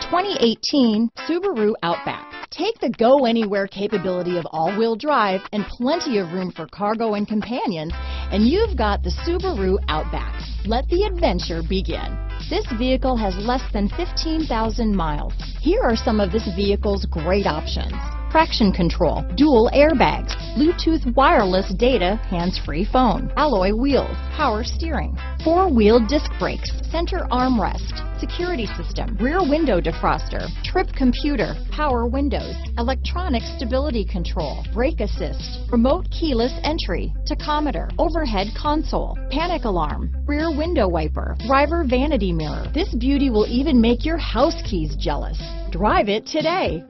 2018 Subaru Outback. Take the go-anywhere capability of all-wheel drive and plenty of room for cargo and companions, and you've got the Subaru Outback. Let the adventure begin. This vehicle has less than 15,000 miles. Here are some of this vehicle's great options: traction control, dual airbags, Bluetooth wireless data, hands-free phone, alloy wheels, power steering, four-wheel disc brakes, center armrest, security system, rear window defroster, trip computer, power windows, electronic stability control, brake assist, remote keyless entry, tachometer, overhead console, panic alarm, rear window wiper, driver vanity mirror. This beauty will even make your house keys jealous. Drive it today.